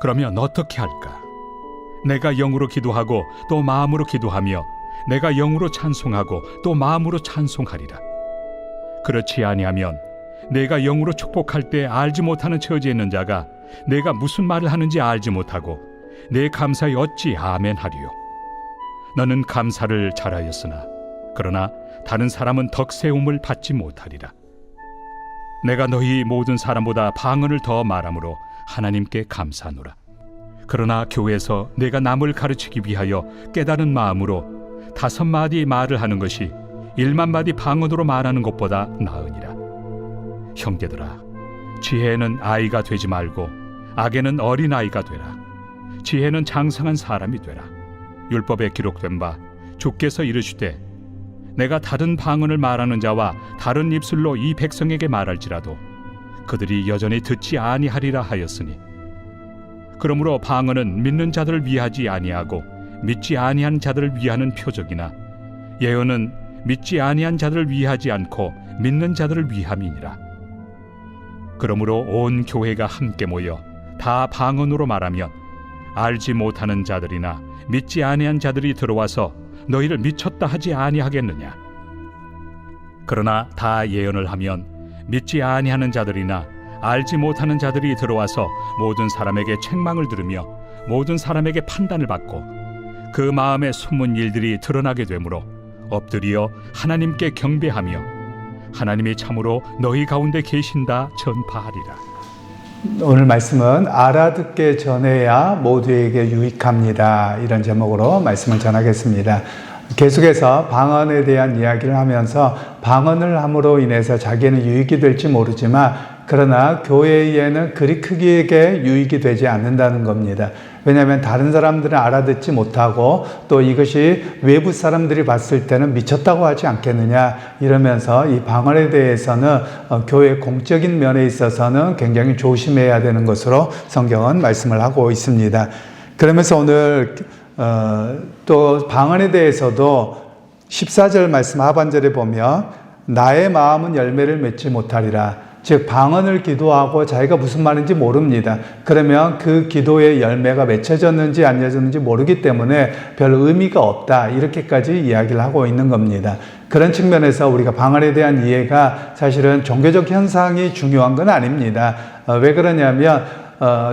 그러면 어떻게 할까? 내가 영으로 기도하고 또 마음으로 기도하며 내가 영으로 찬송하고 또 마음으로 찬송하리라. 그렇지 아니하면 내가 영으로 축복할 때 알지 못하는 처지에 있는 자가 내가 무슨 말을 하는지 알지 못하고 내 감사에 어찌 아멘 하리요. 너는 감사를 잘하였으나 그러나 다른 사람은 덕세움을 받지 못하리라. 내가 너희 모든 사람보다 방언을 더 말함으로 하나님께 감사하노라. 그러나 교회에서 내가 남을 가르치기 위하여 깨달은 마음으로 5마디 말을 하는 것이 1만마디 방언으로 말하는 것보다 나으니라. 형제들아, 지혜는 아이가 되지 말고 악에는 어린아이가 되라. 지혜는 장성한 사람이 되라. 율법에 기록된 바 주께서 이르시되 내가 다른 방언을 말하는 자와 다른 입술로 이 백성에게 말할지라도 그들이 여전히 듣지 아니하리라 하였으니, 그러므로 방언은 믿는 자들을 위하지 아니하고 믿지 아니한 자들을 위하는 표적이나 예언은 믿지 아니한 자들을 위하지 않고 믿는 자들을 위함이니라. 그러므로 온 교회가 함께 모여 다 방언으로 말하면 알지 못하는 자들이나 믿지 아니한 자들이 들어와서 너희를 미쳤다 하지 아니하겠느냐? 그러나 다 예언을 하면 믿지 아니하는 자들이나 알지 못하는 자들이 들어와서 모든 사람에게 책망을 들으며 모든 사람에게 판단을 받고 그 마음에 숨은 일들이 드러나게 되므로 엎드려 하나님께 경배하며 하나님이 참으로 너희 가운데 계신다 전파하리라. 오늘 말씀은 알아듣게 전해야 모두에게 유익합니다. 이런 제목으로 말씀을 전하겠습니다. 계속해서 방언에 대한 이야기를 하면서 방언을 함으로 인해서 자기는 유익이 될지 모르지만 그러나 교회에는 그리 크게 유익이 되지 않는다는 겁니다. 왜냐하면 다른 사람들은 알아듣지 못하고 또 이것이 외부 사람들이 봤을 때는 미쳤다고 하지 않겠느냐 이러면서 이 방언에 대해서는 교회 공적인 면에 있어서는 굉장히 조심해야 되는 것으로 성경은 말씀을 하고 있습니다. 그러면서 오늘 또 방언에 대해서도 14절 말씀 하반절에 보면 나의 마음은 열매를 맺지 못하리라. 즉 방언을 기도하고 자기가 무슨 말인지 모릅니다. 그러면 그 기도의 열매가 맺혀졌는지 안 맺혀졌는지 모르기 때문에 별 의미가 없다. 이렇게까지 이야기를 하고 있는 겁니다. 그런 측면에서 우리가 방언에 대한 이해가 사실은 종교적 현상이 중요한 건 아닙니다. 왜 그러냐면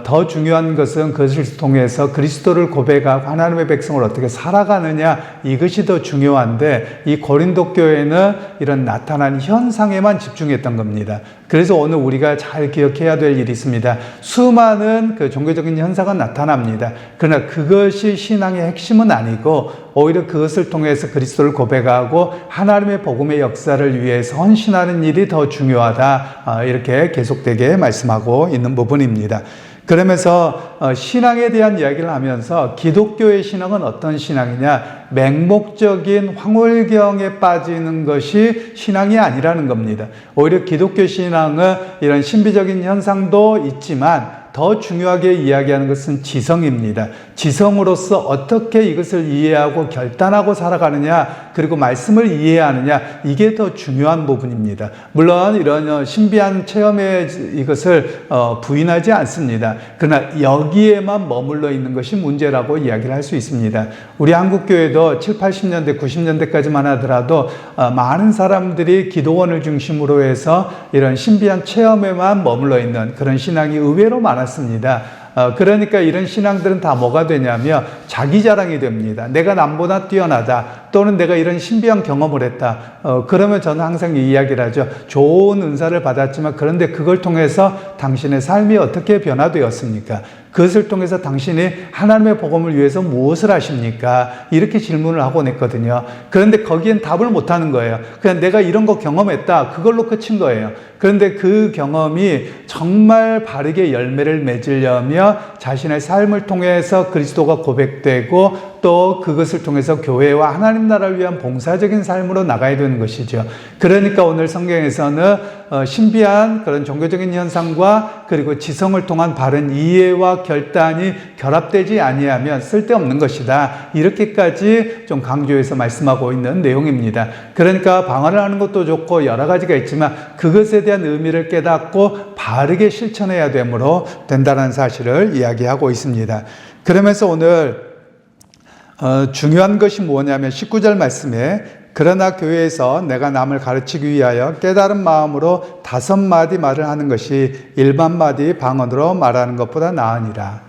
더 중요한 것은 그것을 통해서 그리스도를 고백하고 하나님의 백성을 어떻게 살아가느냐 이것이 더 중요한데 이 고린도 교회는 이런 나타난 현상에만 집중했던 겁니다. 그래서 오늘 우리가 잘 기억해야 될 일이 있습니다. 수많은 그 종교적인 현상은 나타납니다. 그러나 그것이 신앙의 핵심은 아니고 오히려 그것을 통해서 그리스도를 고백하고 하나님의 복음의 역사를 위해서 헌신하는 일이 더 중요하다. 이렇게 계속되게 말씀하고 있는 부분입니다. 그러면서 신앙에 대한 이야기를 하면서 기독교의 신앙은 어떤 신앙이냐? 맹목적인 황홀경에 빠지는 것이 신앙이 아니라는 겁니다. 오히려 기독교 신앙은 이런 신비적인 현상도 있지만 더 중요하게 이야기하는 것은 지성입니다. 지성으로서 어떻게 이것을 이해하고 결단하고 살아가느냐, 그리고 말씀을 이해하느냐, 이게 더 중요한 부분입니다. 물론 이런 신비한 체험에 이것을 부인하지 않습니다. 그러나 여기에만 머물러 있는 것이 문제라고 이야기를 할 수 있습니다. 우리 한국교회도 7, 80년대, 90년대까지만 하더라도 많은 사람들이 기도원을 중심으로 해서 이런 신비한 체험에만 머물러 있는 그런 신앙이 의외로 많았습니다. 그러니까 이런 신앙들은 다 뭐가 되냐면 자기 자랑이 됩니다. 내가 남보다 뛰어나다, 또는 내가 이런 신비한 경험을 했다. 그러면 저는 항상 이 이야기를 하죠. 좋은 은사를 받았지만 그런데 그걸 통해서 당신의 삶이 어떻게 변화되었습니까? 그것을 통해서 당신이 하나님의 복음을 위해서 무엇을 하십니까? 이렇게 질문을 하곤 했거든요. 그런데 거기엔 답을 못하는 거예요. 그냥 내가 이런 거 경험했다. 그걸로 끝인 거예요. 그런데 그 경험이 정말 바르게 열매를 맺으려면 자신의 삶을 통해서 그리스도가 고백되고 또 또 그것을 통해서 교회와 하나님 나라를 위한 봉사적인 삶으로 나가야 되는 것이죠. 그러니까 오늘 성경에서는 신비한 그런 종교적인 현상과 그리고 지성을 통한 바른 이해와 결단이 결합되지 아니하면 쓸데없는 것이다. 이렇게까지 좀 강조해서 말씀하고 있는 내용입니다. 그러니까 방언을 하는 것도 좋고 여러 가지가 있지만 그것에 대한 의미를 깨닫고 바르게 실천해야 되므로 된다는 사실을 이야기하고 있습니다. 그러면서 오늘 중요한 것이 뭐냐면 19절 말씀에 그러나 교회에서 내가 남을 가르치기 위하여 깨달은 마음으로 5마디 말을 하는 것이 1만마디 방언으로 말하는 것보다 나으니라.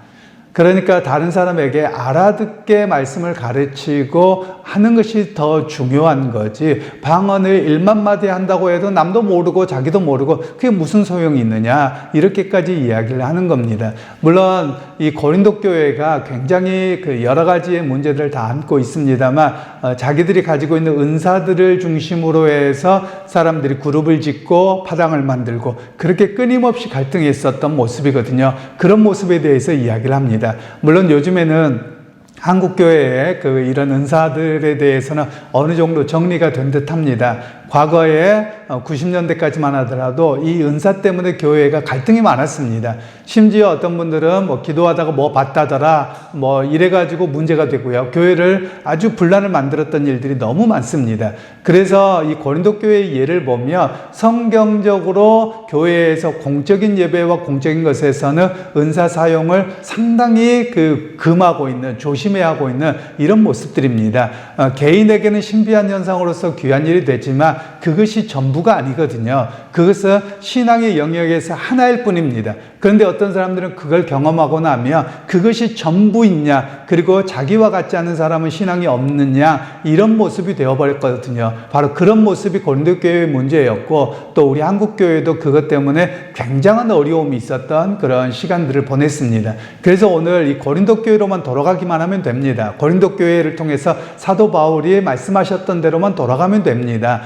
그러니까 다른 사람에게 알아듣게 말씀을 가르치고 하는 것이 더 중요한 거지, 방언을 1만마디 한다고 해도 남도 모르고 자기도 모르고 그게 무슨 소용이 있느냐, 이렇게까지 이야기를 하는 겁니다. 물론 이 고린도 교회가 굉장히 그 여러 가지의 문제들을 다 안고 있습니다만 자기들이 가지고 있는 은사들을 중심으로 해서 사람들이 그룹을 짓고 파당을 만들고 그렇게 끊임없이 갈등이 있었던 모습이거든요. 그런 모습에 대해서 이야기를 합니다. 물론 요즘에는 한국 교회의 이런 은사들에 대해서는 어느 정도 정리가 된 듯합니다. 과거에 90년대까지만 하더라도 이 은사 때문에 교회가 갈등이 많았습니다. 심지어 어떤 분들은 뭐 기도하다가 뭐 봤다더라 뭐 이래가지고 문제가 되고요. 교회를 아주 분란을 만들었던 일들이 너무 많습니다. 그래서 이 고린도 교회의 예를 보면 성경적으로 교회에서 공적인 예배와 공적인 것에서는 은사 사용을 상당히 금하고 있는, 조심해야 하고 있는 이런 모습들입니다. 개인에게는 신비한 현상으로서 귀한 일이 되지만 그것이 전부가 아니거든요. 그것은 신앙의 영역에서 하나일 뿐입니다. 그런데 어떤 사람들은 그걸 경험하고 나면 그것이 전부있냐, 그리고 자기와 같지 않은 사람은 신앙이 없느냐, 이런 모습이 되어버렸거든요. 바로 그런 모습이 고린도 교회의 문제였고, 또 우리 한국 교회도 그것 때문에 굉장한 어려움이 있었던 그런 시간들을 보냈습니다. 그래서 오늘 이 고린도 교회로만 돌아가기만 하면 됩니다. 고린도 교회를 통해서 사도 바울이 말씀하셨던 대로만 돌아가면 됩니다.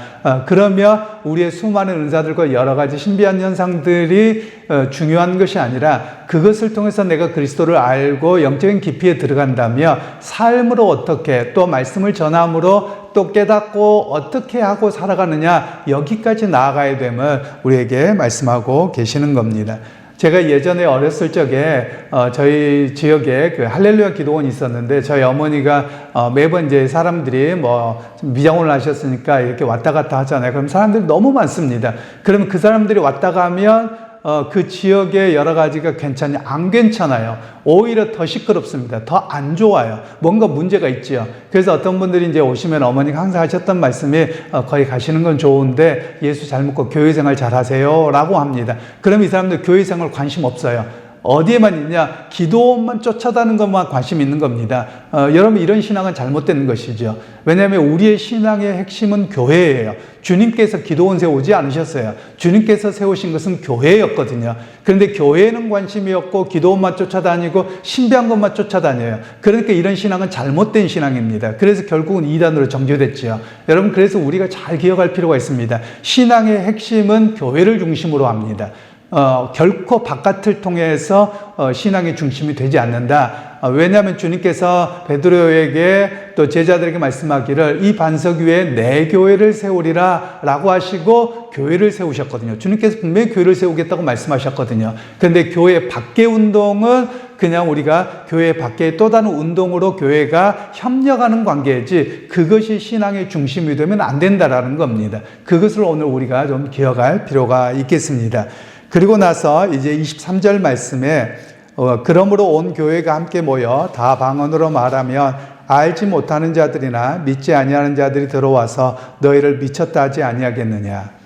그러면 우리의 수많은 은사들과 여러 가지 신비한 현상들이 중요한 것이 아니라 그것을 통해서 내가 그리스도를 알고 영적인 깊이에 들어간다면 삶으로 어떻게, 또 말씀을 전함으로 또 깨닫고 어떻게 하고 살아가느냐, 여기까지 나아가야 됨을 우리에게 말씀하고 계시는 겁니다. 제가 예전에 어렸을 적에 저희 지역에 할렐루야 기도원이 있었는데, 저희 어머니가 매번 이제 사람들이 미장원을 하셨으니까 이렇게 왔다 갔다 하잖아요. 그럼 사람들이 너무 많습니다. 그러면 그 사람들이 왔다 가면 그 지역의 여러 가지가 괜찮냐? 안 괜찮아요. 오히려 더 시끄럽습니다. 더 안 좋아요. 뭔가 문제가 있지요. 그래서 어떤 분들이 이제 오시면 어머니가 항상 하셨던 말씀이 거기 가시는 건 좋은데 예수 잘 믿고 교회 생활 잘 하세요 라고 합니다. 그럼 이 사람들 교회 생활 관심 없어요. 어디에만 있냐? 기도원만 쫓아다니는 것만 관심 있는 겁니다. 여러분, 이런 신앙은 잘못된 것이죠. 왜냐하면 우리의 신앙의 핵심은 교회예요. 주님께서 기도원 세우지 않으셨어요. 주님께서 세우신 것은 교회였거든요. 그런데 교회에는 관심이 없고 기도원만 쫓아다니고 신비한 것만 쫓아다녀요. 그러니까 이런 신앙은 잘못된 신앙입니다. 그래서 결국은 이단으로 정죄됐지요. 여러분, 그래서 우리가 잘 기억할 필요가 있습니다. 신앙의 핵심은 교회를 중심으로 합니다. 결코 바깥을 통해서 신앙의 중심이 되지 않는다. 왜냐하면 주님께서 베드로에게 또 제자들에게 말씀하기를 이 반석 위에 내 교회를 세우리라 라고 하시고 교회를 세우셨거든요. 주님께서 분명히 교회를 세우겠다고 말씀하셨거든요. 그런데 교회 밖의 운동은 그냥 우리가 교회 밖에 또 다른 운동으로 교회가 협력하는 관계이지 그것이 신앙의 중심이 되면 안 된다라는 겁니다. 그것을 오늘 우리가 좀 기억할 필요가 있겠습니다. 그리고 나서 이제 23절 말씀에 그러므로 온 교회가 함께 모여 다 방언으로 말하면 알지 못하는 자들이나 믿지 아니하는 자들이 들어와서 너희를 미쳤다 하지 아니하겠느냐.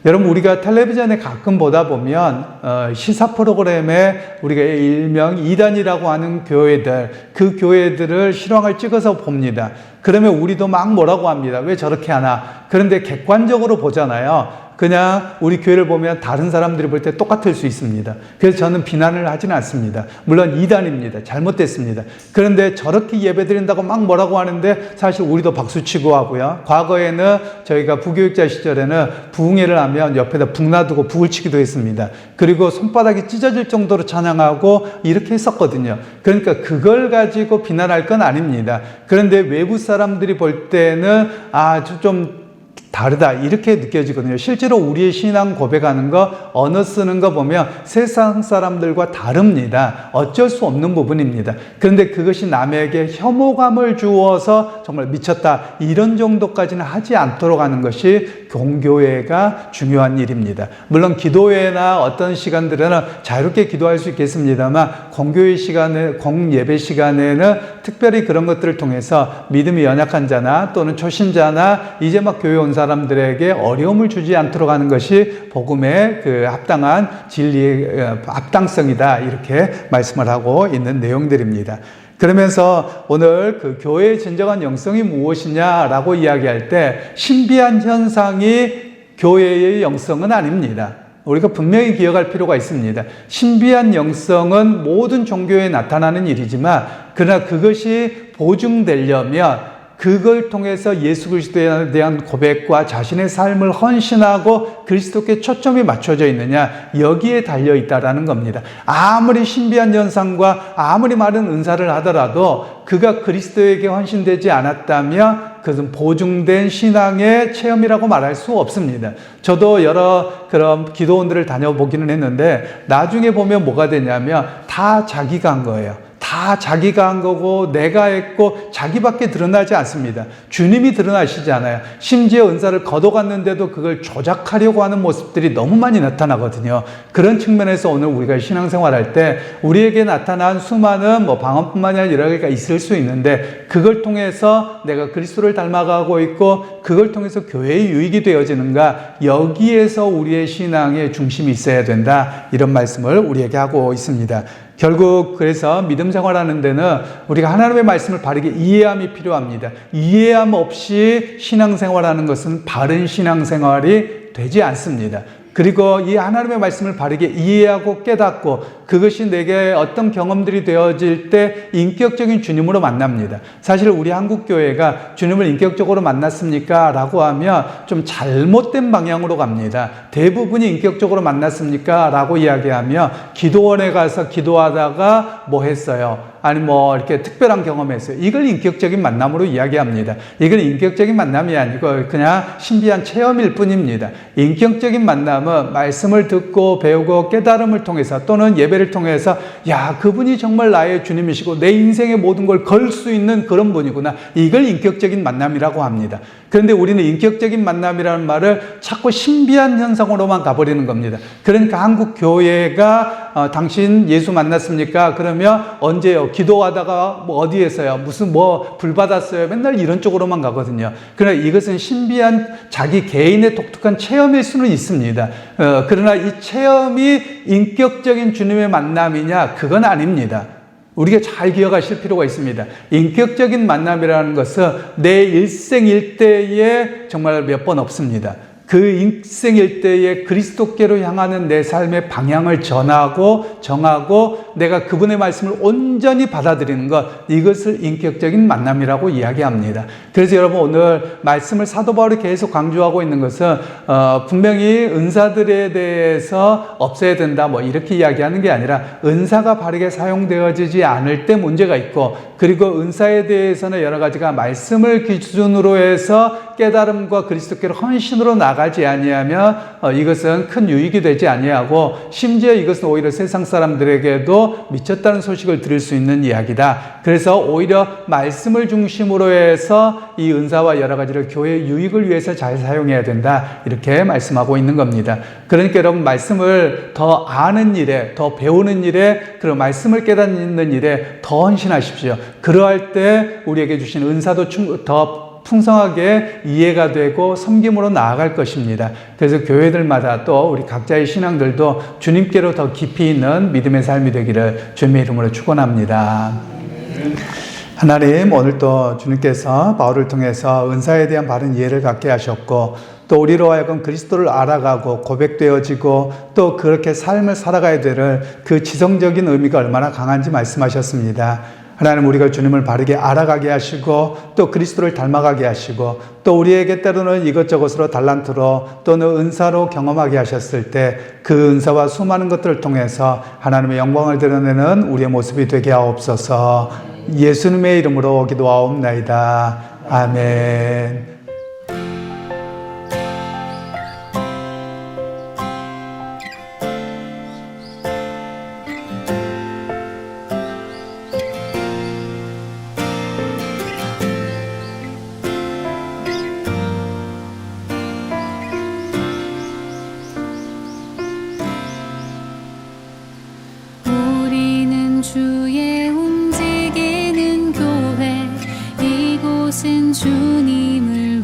여러분, 우리가 텔레비전에 가끔 보다 보면 시사 프로그램에 우리가 일명 이단이라고 하는 교회들, 그 교회들을 실황을 찍어서 봅니다. 그러면 우리도 막 뭐라고 합니다. 왜 저렇게 하나? 그런데 객관적으로 보잖아요. 그냥 우리 교회를 보면 다른 사람들이 볼 때 똑같을 수 있습니다. 그래서 저는 비난을 하지는 않습니다. 물론 이단입니다. 잘못됐습니다. 그런데 저렇게 예배드린다고 막 뭐라고 하는데 사실 우리도 박수치고 하고요. 과거에는 저희가 부교육자 시절에는 부흥회를 하면 옆에다 북 놔두고 북을 치기도 했습니다. 그리고 손바닥이 찢어질 정도로 찬양하고 이렇게 했었거든요. 그러니까 그걸 가지고 비난할 건 아닙니다. 그런데 외부 사람들이 볼 때는 좀 다르다 이렇게 느껴지거든요. 실제로 우리의 신앙 고백하는 거, 언어 쓰는 거 보면 세상 사람들과 다릅니다. 어쩔 수 없는 부분입니다. 그런데 그것이 남에게 혐오감을 주어서 정말 미쳤다 이런 정도까지는 하지 않도록 하는 것이 공교회가 중요한 일입니다. 물론 기도회나 어떤 시간들에는 자유롭게 기도할 수 있겠습니다만 공교회 시간에, 공예배 시간에는 특별히 그런 것들을 통해서 믿음이 연약한 자나 또는 초신자나 이제 막 교회 온 사람들에게 어려움을 주지 않도록 하는 것이 복음의 그 합당한 진리의 합당성이다 이렇게 말씀을 하고 있는 내용들입니다. 그러면서 오늘 그 교회의 진정한 영성이 무엇이냐라고 이야기할 때 신비한 현상이 교회의 영성은 아닙니다. 우리가 분명히 기억할 필요가 있습니다. 신비한 영성은 모든 종교에 나타나는 일이지만 그러나 그것이 보증되려면 그걸 통해서 예수 그리스도에 대한 고백과 자신의 삶을 헌신하고 그리스도께 초점이 맞춰져 있느냐 여기에 달려 있다라는 겁니다. 아무리 신비한 현상과 아무리 많은 은사를 하더라도 그가 그리스도에게 헌신되지 않았다면 그것은 보증된 신앙의 체험이라고 말할 수 없습니다. 저도 여러 그런 기도원들을 다녀보기는 했는데 나중에 보면 뭐가 되냐면 다 자기가 한 거예요. 다 자기가 한 거고 내가 했고 자기밖에 드러나지 않습니다. 주님이 드러나시잖아요. 심지어 은사를 거둬갔는데도 그걸 조작하려고 하는 모습들이 너무 많이 나타나거든요. 그런 측면에서 오늘 우리가 신앙생활할 때 우리에게 나타난 수많은 방언뿐만이 아니라 여러 개가 있을 수 있는데 그걸 통해서 내가 그리스도를 닮아가고 있고 그걸 통해서 교회의 유익이 되어지는가 여기에서 우리의 신앙의 중심이 있어야 된다 이런 말씀을 우리에게 하고 있습니다. 결국 그래서 믿음 생활하는 데는 우리가 하나님의 말씀을 바르게 이해함이 필요합니다. 이해함 없이 신앙생활하는 것은 바른 신앙생활이 되지 않습니다. 그리고 이 하나님의 말씀을 바르게 이해하고 깨닫고 그것이 내게 어떤 경험들이 되어질 때 인격적인 주님으로 만납니다. 사실 우리 한국교회가 주님을 인격적으로 만났습니까? 라고 하면 좀 잘못된 방향으로 갑니다. 대부분이 인격적으로 만났습니까? 라고 이야기하면 기도원에 가서 기도하다가 뭐 했어요? 아니 이렇게 특별한 경험했어요. 이걸 인격적인 만남으로 이야기합니다. 이건 인격적인 만남이 아니고 그냥 신비한 체험일 뿐입니다. 인격적인 만남은 말씀을 듣고 배우고 깨달음을 통해서 또는 예배를 통해서 야 그분이 정말 나의 주님이시고 내 인생의 모든 걸 걸 수 있는 그런 분이구나. 이걸 인격적인 만남이라고 합니다. 그런데 우리는 인격적인 만남이라는 말을 자꾸 신비한 현상으로만 가버리는 겁니다. 그러니까 한국 교회가 당신 예수 만났습니까? 그러면 언제요? 기도하다가 어디에서요? 무슨 불 받았어요? 맨날 이런 쪽으로만 가거든요. 그러나 이것은 신비한 자기 개인의 독특한 체험일 수는 있습니다. 그러나 이 체험이 인격적인 주님의 만남이냐? 그건 아닙니다. 우리가 잘 기억하실 필요가 있습니다. 인격적인 만남이라는 것은 내 일생일대에 정말 몇 번 없습니다. 그 일생일대에 그리스도께로 향하는 내 삶의 방향을 정하고 내가 그분의 말씀을 온전히 받아들이는 것 이것을 인격적인 만남이라고 이야기합니다. 그래서 여러분 오늘 말씀을 사도 바울이 계속 강조하고 있는 것은 분명히 은사들에 대해서 없애야 된다 이렇게 이야기하는 게 아니라 은사가 바르게 사용되어지지 않을 때 문제가 있고 그리고 은사에 대해서는 여러 가지가 말씀을 기준으로 해서 깨달음과 그리스도께로 헌신으로 나가지 아니하면 이것은 큰 유익이 되지 아니하고 심지어 이것은 오히려 세상 사람들에게도 미쳤다는 소식을 들을 수 있는 이야기다. 그래서 오히려 말씀을 중심으로 해서 이 은사와 여러 가지를 교회의 유익을 위해서 잘 사용해야 된다. 이렇게 말씀하고 있는 겁니다. 그러니까 여러분 말씀을 더 아는 일에 더 배우는 일에 그리고 말씀을 깨닫는 일에 더 헌신하십시오. 그러할 때 우리에게 주신 은사도 더 풍성하게 이해가 되고 섬김으로 나아갈 것입니다. 그래서 교회들마다 또 우리 각자의 신앙들도 주님께로 더 깊이 있는 믿음의 삶이 되기를 주님의 이름으로 축원합니다. 하나님, 오늘도 주님께서 바울을 통해서 은사에 대한 바른 이해를 갖게 하셨고 또 우리로 하여금 그리스도를 알아가고 고백되어지고 또 그렇게 삶을 살아가야 될 그 지성적인 의미가 얼마나 강한지 말씀하셨습니다. 하나님, 우리가 주님을 바르게 알아가게 하시고 또 그리스도를 닮아가게 하시고 또 우리에게 때로는 이것저것으로 달란트로 또는 은사로 경험하게 하셨을 때 그 은사와 수많은 것들을 통해서 하나님의 영광을 드러내는 우리의 모습이 되게 하옵소서. 예수님의 이름으로 기도하옵나이다. 아멘. 우리는 주의 움직이는 교회, 이곳은 주님을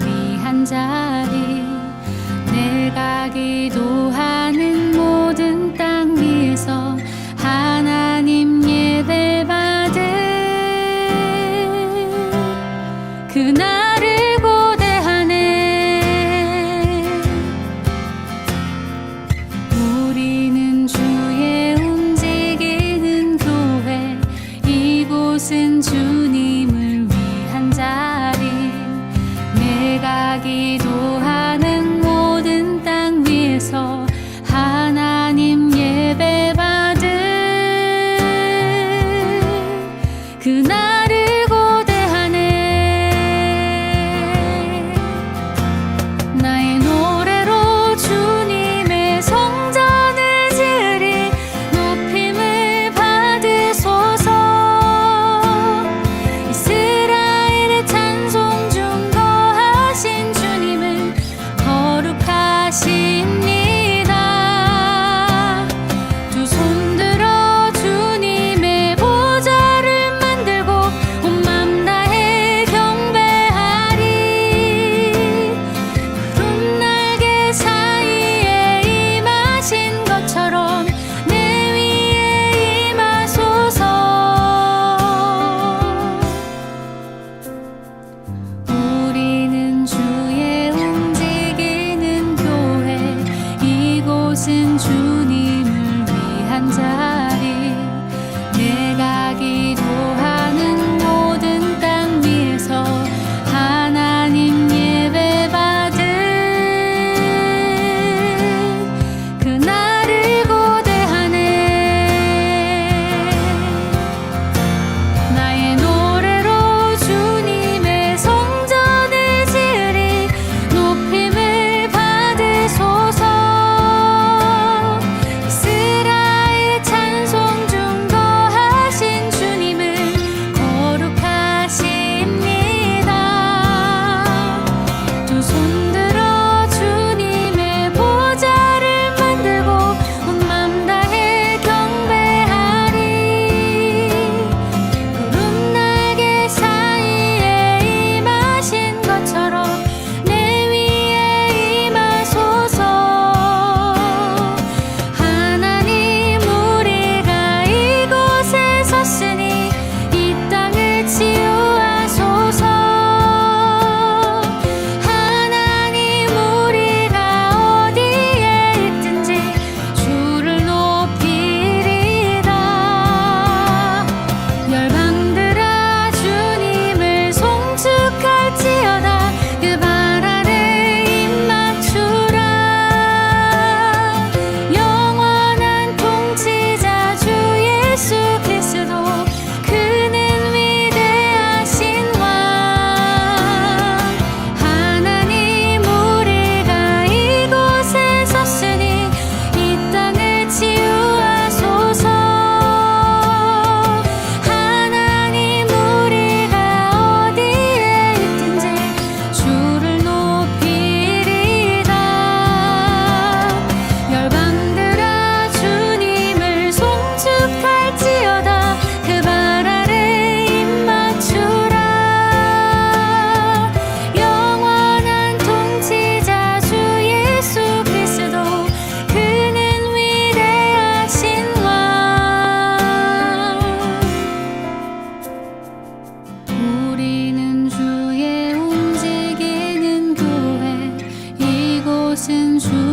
하신 주